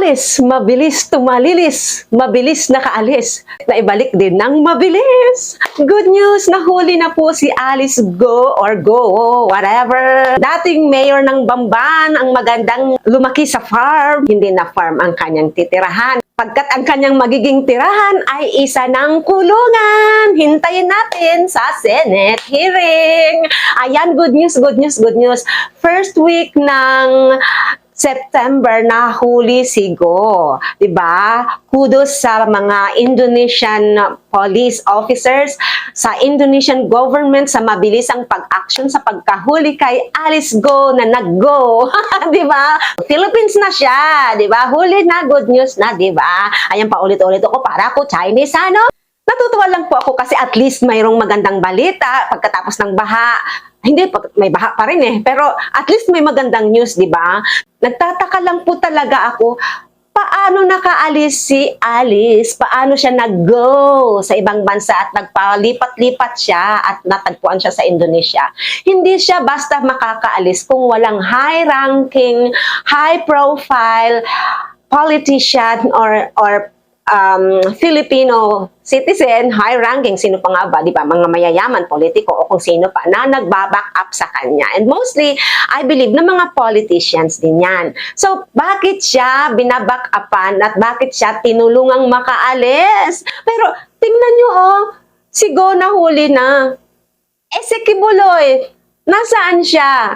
Alice, mabilis tumalilis, mabilis nakaalis, naibalik din ng mabilis. Good news, nahuli na po si Alice Go or Go, whatever. Dating mayor ng Bamban, ang magandang lumaki sa farm, hindi na farm ang kanyang titirahan. Pagkat ang kanyang magiging tirahan ay isa ng kulungan. Hintayin natin sa Senate hearing. Ayan, good news, good news, good news. First week ng September nahuli si Go, 'di ba? Kudos sa mga Indonesian police officers, sa Indonesian government sa mabilisang pag-action sa pagkahuli kay Alice Go na nag-go, 'di ba? Philippines na siya, 'di ba? Huli na, good news na, 'di ba? Ayan, paulit-ulit ako para ako Chinese, ano? Natutuwa lang po ako kasi at least mayroong magandang balita pagkatapos ng baha. Hindi, may baha pa rin eh. Pero at least may magandang news, di ba? Nagtataka lang po talaga ako, paano nakaalis si Alice? Paano siya nag-go sa ibang bansa at nagpalipat-lipat siya at natagpuan siya sa Indonesia? Hindi siya basta makakaalis kung walang high-ranking, high-profile politician or Filipino citizen, high-ranking, sino pa nga ba, di ba, mga mayayaman, politiko, o kung sino pa, na nagbaback up sa kanya. And mostly, I believe, na mga politicians din yan. So, bakit siya binaback upan at bakit siya tinulungang makaalis? Pero, tingnan nyo, oh, si Go nahuli na. Si Kibuloy, nasaan siya?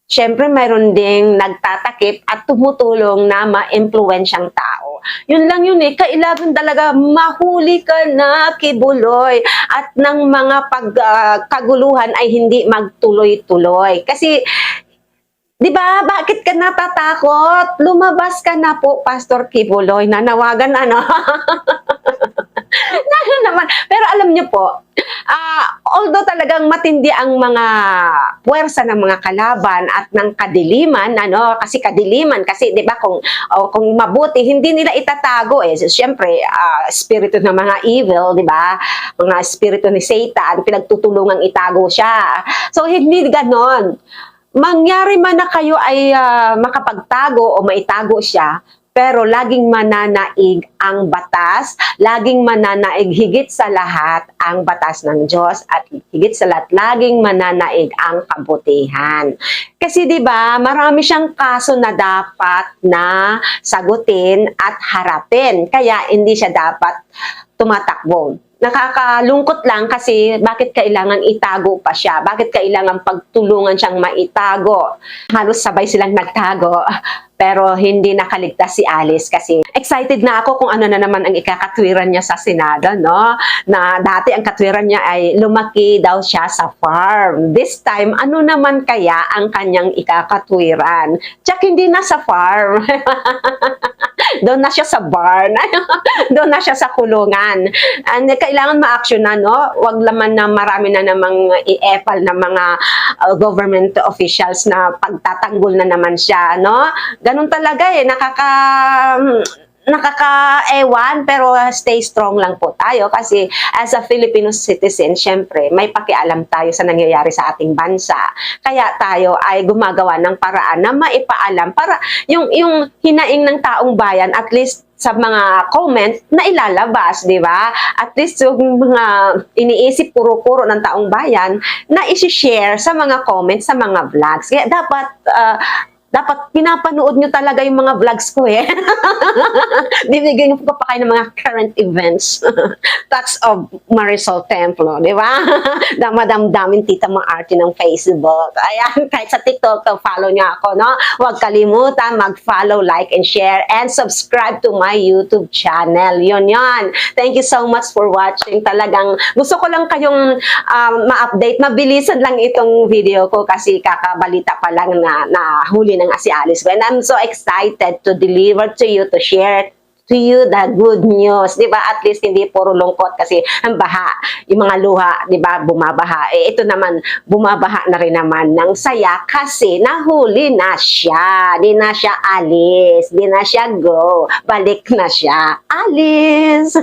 Siyempre, mayroon ding nagtatakip at tumutulong na ma-impluwensyang tao. Yun lang yun eh. Kailangan talaga mahuli ka na, Kibuloy. At ng mga pagkaguluhan ay hindi magtuloy-tuloy. Kasi, di ba, bakit ka natatakot? Lumabas ka na po, Pastor Kibuloy. Nanawagan, ano? Naman. Pero alam niyo po, although talagang matindi ang mga puwersa ng mga kalaban at ng kadiliman, ano, kasi kadiliman, kasi 'di ba kung mabuti hindi nila itatago eh. So, syempre, espiritu ng mga evil, 'di ba? Mga espiritu ni Satan, pinagtutulungang itago siya. So hindi ganon. Mangyari man na kayo ay makapagtago o maitago siya, pero laging mananaig ang batas, laging mananaig higit sa lahat ang batas ng Diyos at higit sa lahat laging mananaig ang kabutihan. Kasi 'di ba, marami siyang kaso na dapat na sagutin at harapin. Kaya hindi siya dapat tumatakbo. Nakakalungkot lang kasi bakit kailangan itago pa siya? Bakit kailangan pagtulungan siyang maitago? Halos sabay silang nagtago. Pero hindi nakaligtas si Alice kasi excited na ako kung ano na naman ang ikakatwiran niya sa Senado, no? Na dati ang katwiran niya ay lumaki daw siya sa farm. This time, ano naman kaya ang kanyang ikakatwiran? Tsak hindi na sa farm. Doon na siya sa barn. Doon na siya sa kulungan. And kailangan ma-action na, no? Wag naman na marami na namang i-epal na mga government officials na pagtatanggol na naman siya, no? Ganun talaga eh, nakaka-ewan, pero stay strong lang po tayo kasi as a Filipino citizen, syempre, may pakialam tayo sa nangyayari sa ating bansa. Kaya tayo ay gumagawa ng paraan na maipaalam para yung hinaing ng taong bayan, at least sa mga comment na ilalabas, di ba? At least yung mga iniisip puro-puro ng taong bayan na isi-share sa mga comments, sa mga vlogs. Kaya dapat pinapanood nyo talaga yung mga vlogs ko eh. Bibigyan ko pa kayo ng mga current events. Touch of Marisol Templo, di ba? Damadamdamin tita mga arte ng Facebook. Ayan, kahit sa TikTok, follow nyo ako, no? Huwag kalimutan mag-follow, like, and share, and subscribe to my YouTube channel. Yun. Thank you so much for watching. Talagang gusto ko lang kayong ma-update. Mabilisan lang itong video ko kasi kakabalita pa lang na huli ng si Alice. And I'm so excited to deliver to you, to share to you the good news. Di ba? At least hindi puro lungkot kasi ang baha, yung mga luha, di ba, bumabaha. Ito naman, bumabaha na rin naman ng saya kasi nahuli na siya. Di na siya Alice. Di na siya Go. Balik na siya Alice.